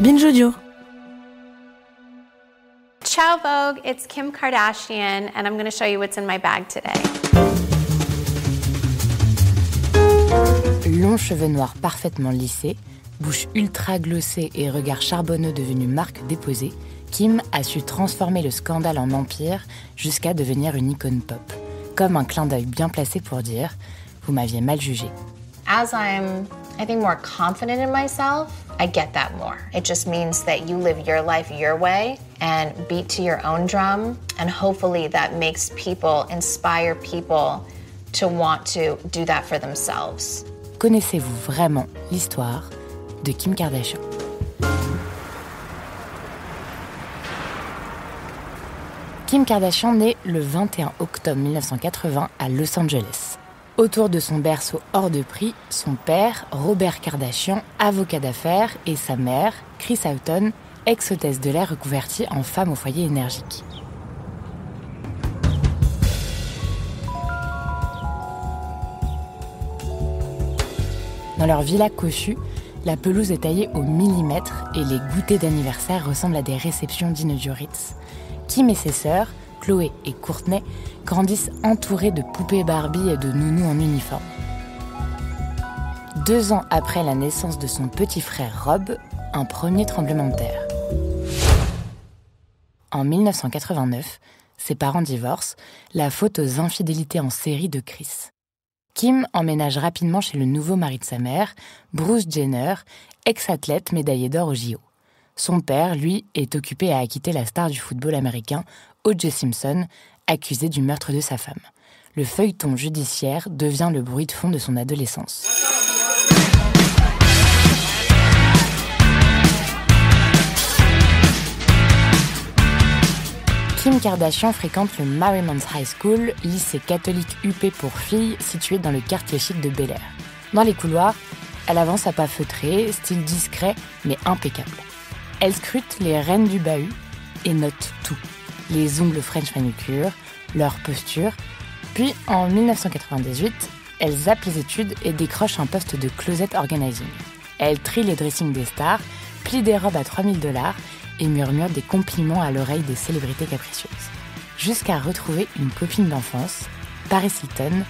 Binge Audio. Ciao Vogue, it's Kim Kardashian and I'm going to show you what's in my bag today. Longs cheveux noirs parfaitement lissés, bouche ultra glossée et regard charbonneux devenu marque déposée, Kim a su transformer le scandale en empire jusqu'à devenir une icône pop. Comme un clin d'œil bien placé pour dire « Vous m'aviez mal jugé ». As I'm, I think, more confident in myself, I get that more. It just means that you live your life your way and beat to your own drum, and hopefully that makes people, inspire people to want to do that for themselves. Connaissez-vous vraiment l'histoire de Kim Kardashian ? Kim Kardashian naît le 21 octobre 1980 à Los Angeles. Autour de son berceau hors de prix, son père, Robert Kardashian, avocat d'affaires, et sa mère, Kris Houghton, ex-hôtesse de l'air reconvertie en femme au foyer énergique. Dans leur villa cossue, la pelouse est taillée au millimètre et les goûters d'anniversaire ressemblent à des réceptions d'inaugurates. Kim et ses sœurs, Chloé et Kourtney, grandissent entourées de poupées Barbie et de nounous en uniforme. 2 ans après la naissance de son petit frère Rob, un premier tremblement de terre. En 1989, ses parents divorcent, la faute aux infidélités en série de Kris. Kim emménage rapidement chez le nouveau mari de sa mère, Bruce Jenner, ex-athlète médaillé d'or au JO. Son père, lui, est occupé à acquitter la star du football américain, O.J. Simpson, accusé du meurtre de sa femme. Le feuilleton judiciaire devient le bruit de fond de son adolescence. Kim Kardashian fréquente le Marymount High School, lycée catholique UP pour filles situé dans le quartier chic de Bel Air. Dans les couloirs, elle avance à pas feutrés, style discret mais impeccable. Elle scrute les reines du bahut et note tout. Les ongles French manucure, leur posture. Puis, en 1998, elle zappe les études et décroche un poste de closet organizing. Elle trie les dressings des stars, plie des robes à $3000 et murmure des compliments à l'oreille des célébrités capricieuses. Jusqu'à retrouver une copine d'enfance, Paris Hilton,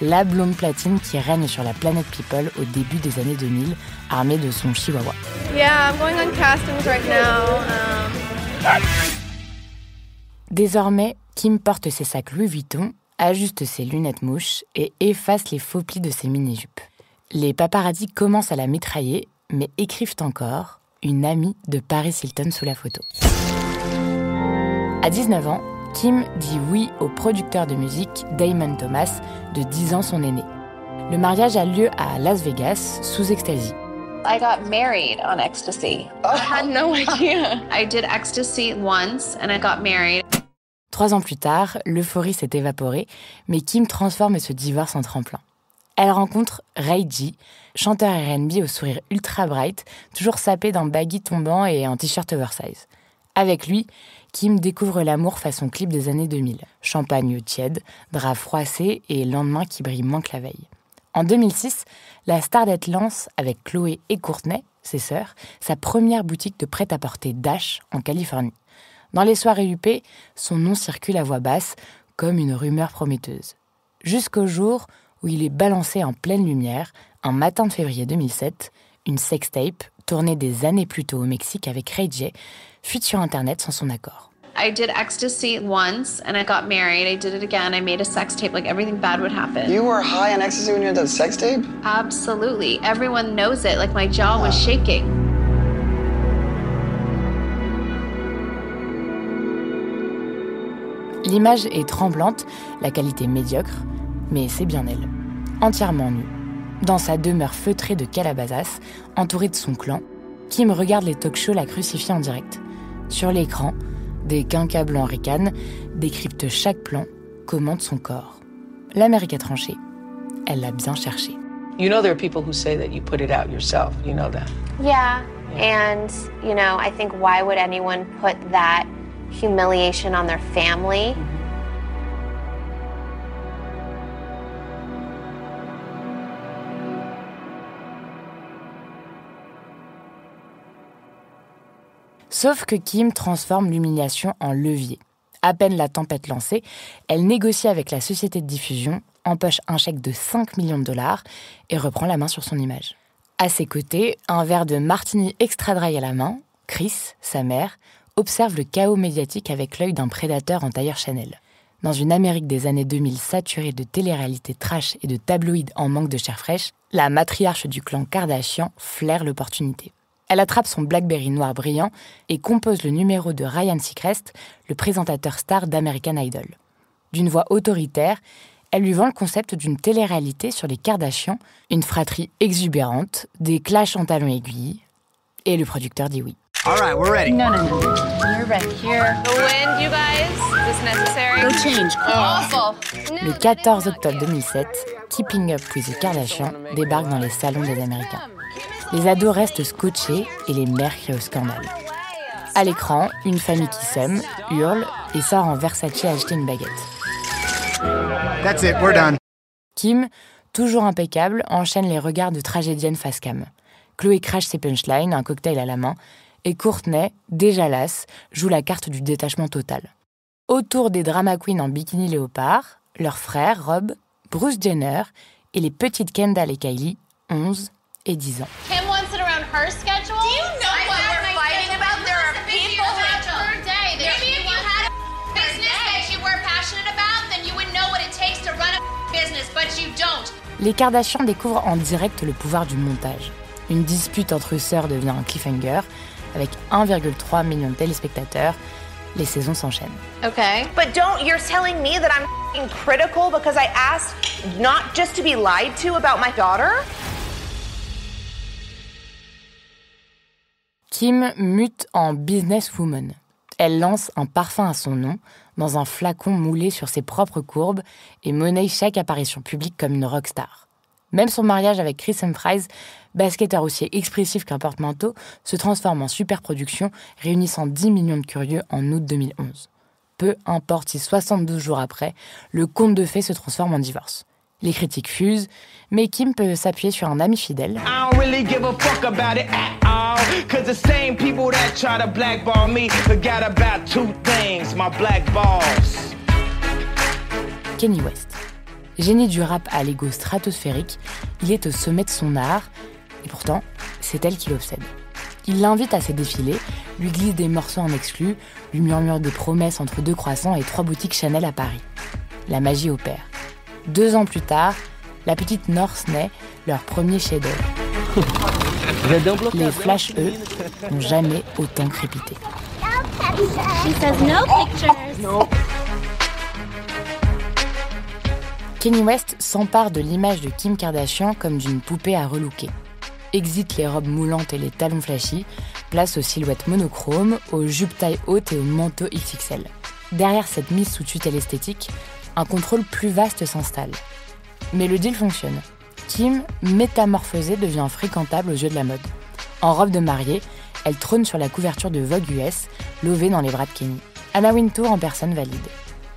la blonde platine qui règne sur la planète People au début des années 2000, armée de son chihuahua. Yeah, I'm going on castings right now. Désormais, Kim porte ses sacs Louis Vuitton, ajuste ses lunettes mouches et efface les faux plis de ses mini-jupes. Les paparazzis commencent à la mitrailler, mais écrivent encore « Une amie de Paris Hilton » sous la photo. À 19 ans, Kim dit oui au producteur de musique Damon Thomas, de 10 ans son aîné. Le mariage a lieu à Las Vegas, sous ecstasy. I got married on ecstasy. I had no idea. I did ecstasy once and I got married. 3 ans plus tard, l'euphorie s'est évaporée, mais Kim transforme ce divorce en tremplin. Elle rencontre Ray J, chanteur R&B au sourire ultra bright, toujours sapé d'un baggy tombant et un t-shirt oversize. Avec lui, Kim découvre l'amour façon clip des années 2000. Champagne tiède, drap froissé et lendemain qui brille moins que la veille. En 2006, la starlette lance, avec Chloé et Kourtney, ses sœurs, sa première boutique de prêt-à-porter Dash en Californie. Dans les soirées UP, son nom circule à voix basse, comme une rumeur prometteuse. Jusqu'au jour où il est balancé en pleine lumière, un matin de février 2007, une sextape, tournée des années plus tôt au Mexique avec Ray J, fuite sur Internet sans son accord. I did ecstasy once and I got married. I did it again. I made a sex tape, like everything bad would happen. You were high on ecstasy when you had that sex tape? Absolutely. Everyone knows it. Like my jaw was shaking. L'image est tremblante, la qualité médiocre, mais c'est bien elle. Entièrement nue, dans sa demeure feutrée de Calabasas, entourée de son clan, Kim regarde les talk-shows la crucifier en direct. Sur l'écran, des quinquas blancs ricanent, décryptent chaque plan, commentent son corps. L'Amérique a tranché. Elle l'a bien cherché. You know there are people who say that you put it out yourself. You know that. Yeah, and, you know, I think why would anyone put that humiliation on their family? Sauf que Kim transforme l'humiliation en levier. À peine la tempête lancée, elle négocie avec la société de diffusion, empoche un chèque de 5 millions de dollars et reprend la main sur son image. À ses côtés, un verre de martini extra dry à la main, Chris, sa mère, observe le chaos médiatique avec l'œil d'un prédateur en tailleur Chanel. Dans une Amérique des années 2000 saturée de télé-réalité trash et de tabloïds en manque de chair fraîche, la matriarche du clan Kardashian flaire l'opportunité. Elle attrape son Blackberry noir brillant et compose le numéro de Ryan Seacrest, le présentateur star d'American Idol. D'une voix autoritaire, elle lui vend le concept d'une télé-réalité sur les Kardashians, une fratrie exubérante, des clashs en talons aiguilles, et le producteur dit oui. All right, we're ready. No. You're right here. The wind, you guys. Is this necessary? No change. Awful. Le 14 octobre 2007, Keeping Up with the Kardashians débarque dans les salons des Américains. Les ados restent scotchés et les mères crient au scandale. À l'écran, une famille qui s'aime, hurle et sort en Versace acheter une baguette. That's it, we're done. Kim, toujours impeccable, enchaîne les regards de tragédienne face cam. Chloé crache ses punchlines, un cocktail à la main, et Kourtney, déjà lasse, joue la carte du détachement total. Autour des drama queens en bikini léopard, leurs frères Rob, Bruce Jenner et les petites Kendall et Kylie, 11 et 10 ans. Kim wants it around her schedule. Do you know what we're fighting about? There are people who per day. Maybe if you had a business that you were passionate about, then you would know what it takes to run a business, but you don't. Les Kardashians découvrent en direct le pouvoir du montage. Une dispute entre sœurs devient un cliffhanger. Avec 1,3 million de téléspectateurs, les saisons s'enchaînent. Okay. But you're telling me that I'm critical because I asked not just to be lied to about my daughter? Kim mute en businesswoman. Elle lance un parfum à son nom, dans un flacon moulé sur ses propres courbes et monnaie chaque apparition publique comme une rockstar. Même son mariage avec Chris Humphries, basketteur aussi expressif qu'un porte-manteau, se transforme en superproduction, réunissant 10 millions de curieux en août 2011. Peu importe si 72 jours après, le conte de fées se transforme en divorce. Les critiques fusent, mais Kim peut s'appuyer sur un ami fidèle. I don't really give a fuck about it at all, 'cause the same people that try to blackball me forgot about two things, my black balls. Kanye West. Génie du rap à l'ego stratosphérique, il est au sommet de son art, et pourtant, c'est elle qui l'obsède. Il l'invite à ses défilés, lui glisse des morceaux en exclus, lui murmure des promesses entre 2 croissants et 3 boutiques Chanel à Paris. La magie opère. 2 ans plus tard, la petite North naît, leur premier chef-d'œuvre. Les Flash, eux, n'ont jamais autant crépité. She says no pictures. Kanye West s'empare de l'image de Kim Kardashian comme d'une poupée à relooker. Exit les robes moulantes et les talons flashy, place aux silhouettes monochromes, aux jupes taille haute et aux manteaux XXL. Derrière cette mise sous tutelle esthétique, un contrôle plus vaste s'installe. Mais le deal fonctionne. Kim, métamorphosée, devient fréquentable aux yeux de la mode. En robe de mariée, elle trône sur la couverture de Vogue US, lovée dans les bras de Kanye. Anna Wintour en personne valide.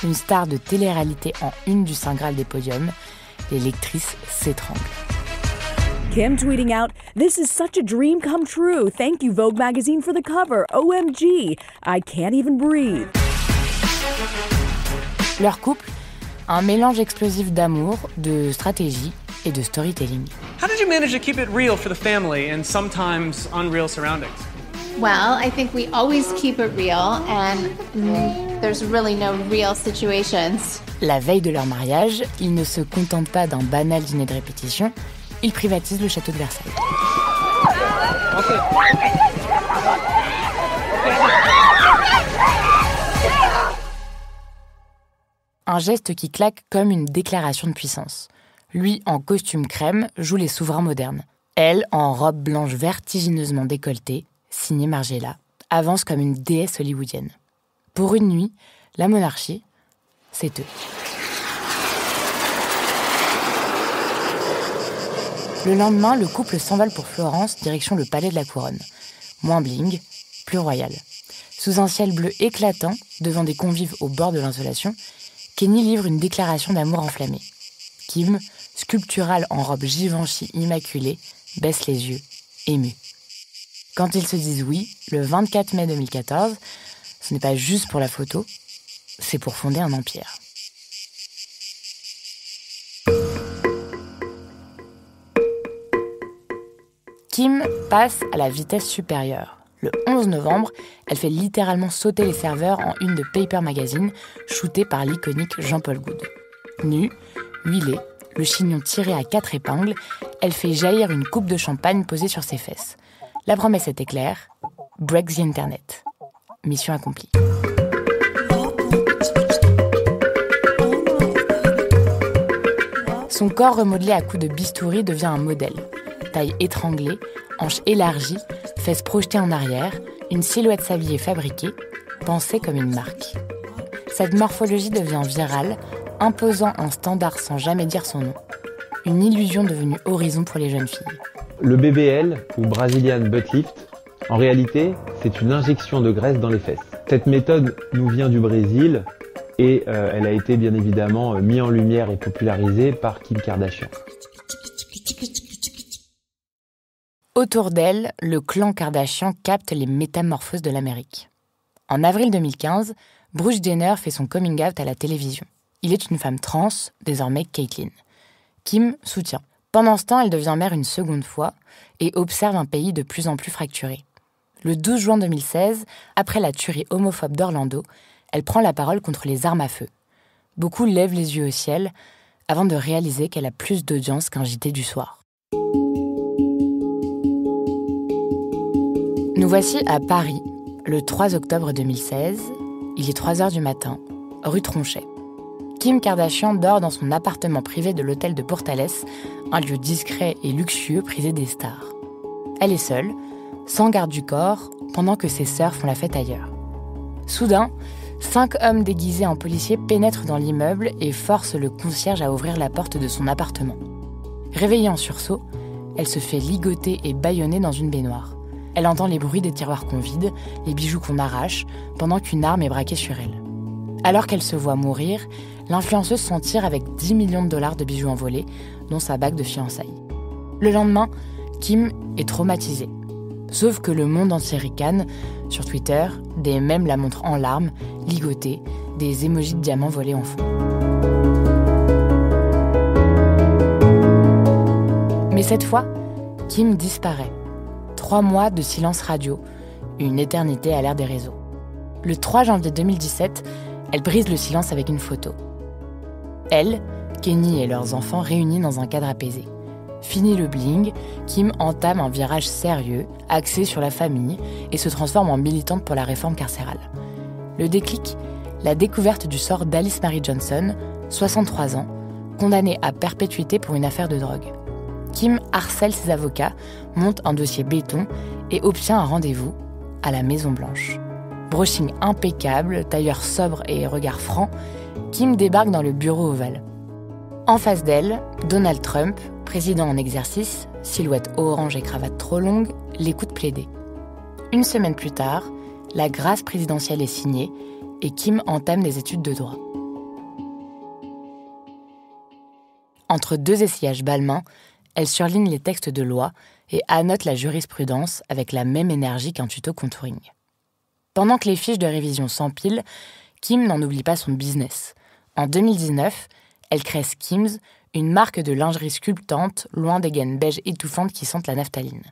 Une star de télé-réalité en une du Saint Graal des podiums, les lectrices s'étranglent. Kim tweeting out, "This is such a dream come true. Thank you, Vogue magazine, for the cover. OMG, I can't even breathe." Leur couple, un mélange explosif d'amour, de stratégie et de storytelling. How did you manage to keep it real for the family and sometimes unreal surroundings? Well, I think we always keep it real, and there's really no real situations. La veille de leur mariage, ils ne se contentent pas d'un banal dîner de répétition, ils privatisent le château de Versailles. Un geste qui claque comme une déclaration de puissance. Lui, en costume crème, joue les souverains modernes. Elle, en robe blanche vertigineusement décolletée, signée Margiela, avance comme une déesse hollywoodienne. Pour une nuit, la monarchie, c'est eux. Le lendemain, le couple s'envole pour Florence, direction le palais de la Couronne. Moins bling, plus royal. Sous un ciel bleu éclatant, devant des convives au bord de l'insolation, Kanye livre une déclaration d'amour enflammée. Kim, sculpturale en robe Givenchy immaculée, baisse les yeux, émue. Quand ils se disent oui, le 24 mai 2014, ce n'est pas juste pour la photo, c'est pour fonder un empire. Kim passe à la vitesse supérieure. Le 11 novembre, elle fait littéralement sauter les serveurs en une de Paper Magazine, shootée par l'iconique Jean-Paul Goud. Nue, huilée, le chignon tiré à 4 épingles, elle fait jaillir une coupe de champagne posée sur ses fesses. La promesse était claire, break the internet. Mission accomplie. Son corps remodelé à coups de bistouri devient un modèle. Taille étranglée, hanches élargies, fesses projetées en arrière, une silhouette sablier fabriquée, pensée comme une marque. Cette morphologie devient virale, imposant un standard sans jamais dire son nom. Une illusion devenue horizon pour les jeunes filles. Le BBL, ou Brazilian Butt Lift, en réalité, c'est une injection de graisse dans les fesses. Cette méthode nous vient du Brésil et elle a été bien évidemment mise en lumière et popularisée par Kim Kardashian. Autour d'elle, le clan Kardashian capte les métamorphoses de l'Amérique. En avril 2015, Bruce Jenner fait son coming out à la télévision. Il est une femme trans, désormais Caitlyn. Kim soutient. Pendant ce temps, elle devient mère une seconde fois et observe un pays de plus en plus fracturé. Le 12 juin 2016, après la tuerie homophobe d'Orlando, elle prend la parole contre les armes à feu. Beaucoup lèvent les yeux au ciel avant de réaliser qu'elle a plus d'audience qu'un JT du soir. Nous voici à Paris, le 3 octobre 2016. Il est 3h du matin, rue Tronchet. Kim Kardashian dort dans son appartement privé de l'hôtel de Portales, un lieu discret et luxueux prisé des stars. Elle est seule, sans garde du corps, pendant que ses sœurs font la fête ailleurs. Soudain, 5 hommes déguisés en policiers pénètrent dans l'immeuble et forcent le concierge à ouvrir la porte de son appartement. Réveillée en sursaut, elle se fait ligoter et bâillonner dans une baignoire. Elle entend les bruits des tiroirs qu'on vide, les bijoux qu'on arrache, pendant qu'une arme est braquée sur elle. Alors qu'elle se voit mourir, l'influenceuse s'en tire avec 10 millions de dollars de bijoux envolés, dont sa bague de fiançailles. Le lendemain, Kim est traumatisée. Sauf que le monde entier ricane. Sur Twitter, des mèmes la montrent en larmes, ligotée, des émojis de diamants volés en fond. Mais cette fois, Kim disparaît. 3 mois de silence radio, une éternité à l'ère des réseaux. Le 3 janvier 2017, elle brise le silence avec une photo. Elle, Kenny et leurs enfants réunis dans un cadre apaisé. Fini le bling, Kim entame un virage sérieux, axé sur la famille, et se transforme en militante pour la réforme carcérale. Le déclic, la découverte du sort d'Alice Marie Johnson, 63 ans, condamnée à perpétuité pour une affaire de drogue. Kim harcèle ses avocats, monte un dossier béton et obtient un rendez-vous à la Maison-Blanche. Brushing impeccable, tailleur sobre et regard franc, Kim débarque dans le bureau ovale. En face d'elle, Donald Trump, président en exercice, silhouette orange et cravate trop longue, l'écoute plaider. Une semaine plus tard, la grâce présidentielle est signée et Kim entame des études de droit. Entre 2 essayages balmains, elle surligne les textes de loi et annote la jurisprudence avec la même énergie qu'un tuto contouring. Pendant que les fiches de révision s'empilent, Kim n'en oublie pas son business. En 2019, elle crée Skims, une marque de lingerie sculptante, loin des gaines beige étouffantes qui sentent la naphtaline.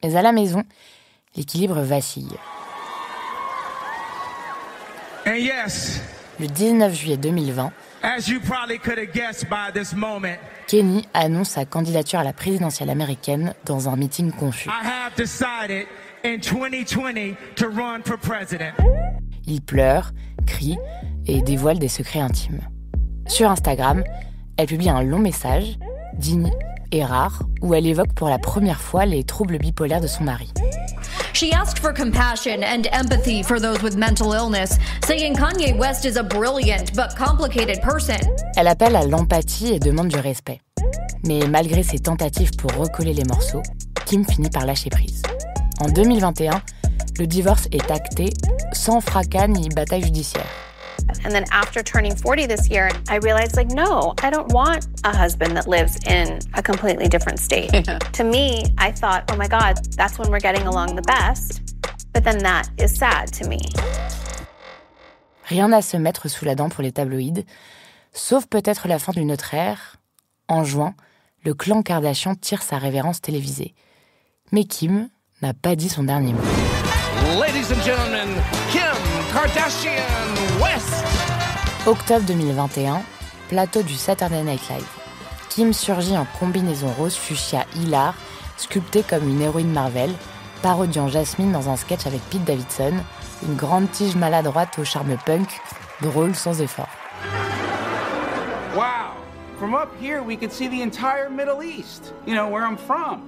Mais à la maison, l'équilibre vacille. And yes, le 19 juillet 2020, as you probably could have guessed by this moment, Kenny annonce sa candidature à la présidentielle américaine dans un meeting confus. I have decided in 2020 to run for president. Il pleure, crie et dévoile des secrets intimes. Sur Instagram, elle publie un long message, digne et rare, où elle évoque pour la première fois les troubles bipolaires de son mari. She asked for compassion and empathy for those with mental illness, saying Kanye West is a brilliant but complicated person. Elle appelle à l'empathie et demande du respect. Mais malgré ses tentatives pour recoller les morceaux, Kim finit par lâcher prise. En 2021, le divorce est acté sans fracas ni bataille judiciaire. And then after turning 40 this year, I realized, like, no, I don't want a husband that lives in a completely different state. Yeah. To me, I thought, oh my God, that's when we're getting along the best. But then that is sad to me. Rien à se mettre sous la dent pour les tabloïds, sauf peut-être la fin d'une autre ère. En juin, le clan Kardashian tire sa révérence télévisée. Mais Kim n'a pas dit son dernier mot. Ladies and gentlemen, Kim Kardashian West. Octobre 2021, plateau du Saturday Night Live. Kim surgit en combinaison rose fuchsia hilar, sculptée comme une héroïne Marvel, parodiant Jasmine dans un sketch avec Pete Davidson, une grande tige maladroite au charme punk, drôle sans effort. Wow! From up here, we could see the entire Middle East. You know, where I'm from.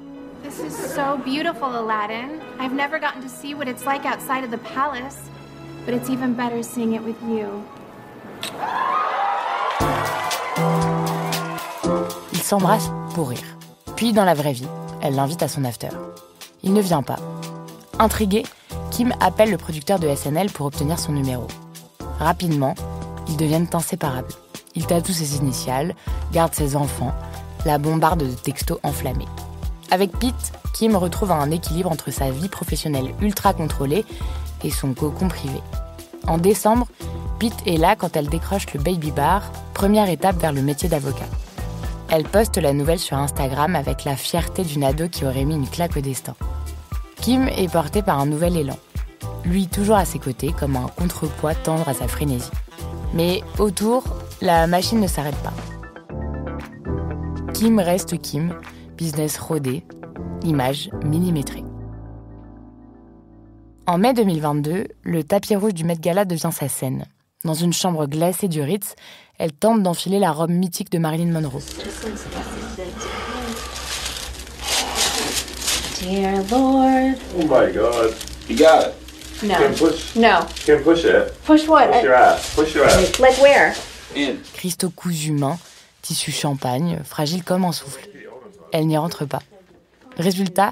This is so beautiful, Aladdin. I've never gotten to see what it's like outside of the palace, but it's even better seeing it with you. Ils s'embrassent pour rire. Puis, dans la vraie vie, elle l'invite à son after. Il ne vient pas. Intriguée, Kim appelle le producteur de SNL pour obtenir son numéro. Rapidement, ils deviennent inséparables. Il tatoue ses initiales, garde ses enfants, la bombarde de textos enflammés. Avec Pete, Kim retrouve un équilibre entre sa vie professionnelle ultra contrôlée et son cocon privé. En décembre, Pete est là quand elle décroche le baby bar, première étape vers le métier d'avocat. Elle poste la nouvelle sur Instagram avec la fierté d'une ado qui aurait mis une claque au destin. Kim est portée par un nouvel élan. Lui toujours à ses côtés comme un contrepoids tendre à sa frénésie. Mais autour, la machine ne s'arrête pas. Kim reste Kim, business rodé, image millimétrée. En mai 2022, le tapis rouge du Met Gala devient sa scène. Dans une chambre glacée du Ritz, elle tente d'enfiler la robe mythique de Marilyn Monroe. Dear Lord. Oh my God. You got it. No. Kim, push. No. Kim, push it. Push what? Push your ass. Push your ass. Like where? In. Cristaux cousus main, tissu champagne, fragile comme un souffle. Elle n'y rentre pas. Résultat,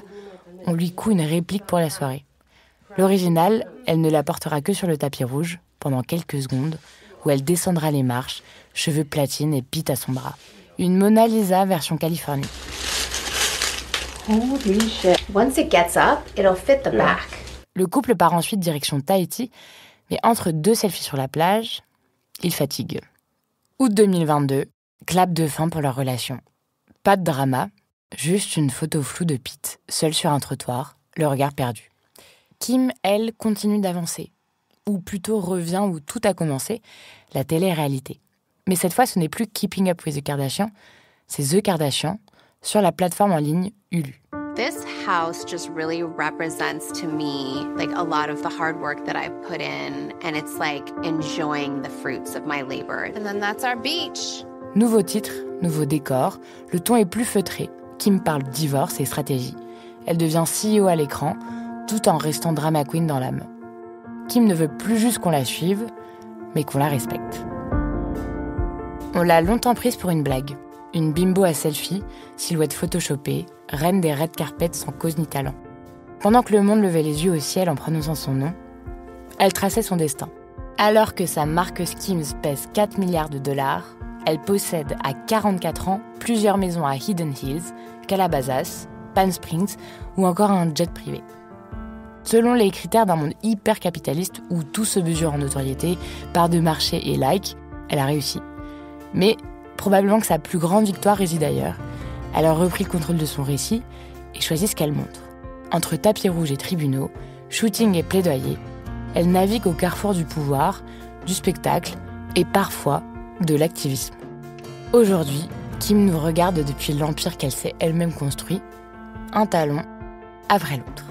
on lui coud une réplique pour la soirée. L'original, elle ne la portera que sur le tapis rouge, pendant quelques secondes, où elle descendra les marches, cheveux platine et Pete à son bras. Une Mona Lisa version Californie. Holy shit. Once it gets up, it'll fit the back. Le couple part ensuite direction Tahiti, mais entre deux selfies sur la plage, ils fatiguent. Août 2022, clap de fin pour leur relation. Pas de drama, juste une photo floue de Pete, seul sur un trottoir, le regard perdu. Kim, elle, continue d'avancer. Ou plutôt revient où tout a commencé, la télé-réalité. Mais cette fois, ce n'est plus Keeping Up with the Kardashians, c'est The Kardashians, sur la plateforme en ligne Hulu. This house just really represents to me like a lot of the hard work that I've put in, and it's like enjoying the fruits of my labor. And then that's our beach. Nouveau titre, nouveau décor, le ton est plus feutré. Kim parle divorce et stratégie. Elle devient CEO à l'écran, tout en restant drama queen dans l'âme. Kim ne veut plus juste qu'on la suive, mais qu'on la respecte. On l'a longtemps prise pour une blague. Une bimbo à selfie, silhouette photoshopée, reine des red carpets sans cause ni talent. Pendant que le monde levait les yeux au ciel en prononçant son nom, elle traçait son destin. Alors que sa marque Skims pèse 4 milliards de $, elle possède à 44 ans plusieurs maisons à Hidden Hills, Calabasas, Palm Springs ou encore un jet privé. Selon les critères d'un monde hyper capitaliste où tout se mesure en notoriété, part de marché et like, elle a réussi. Mais probablement que sa plus grande victoire réside ailleurs. Elle a repris le contrôle de son récit et choisi ce qu'elle montre. Entre tapis rouge et tribunaux, shooting et plaidoyer, elle navigue au carrefour du pouvoir, du spectacle et parfois de l'activisme. Aujourd'hui, Kim nous regarde depuis l'empire qu'elle s'est elle-même construit, un talon après l'autre.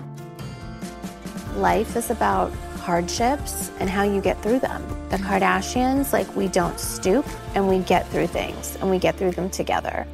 Life is about hardships and how you get through them. The Kardashians, like, we don't stoop and we get through things and we get through them together.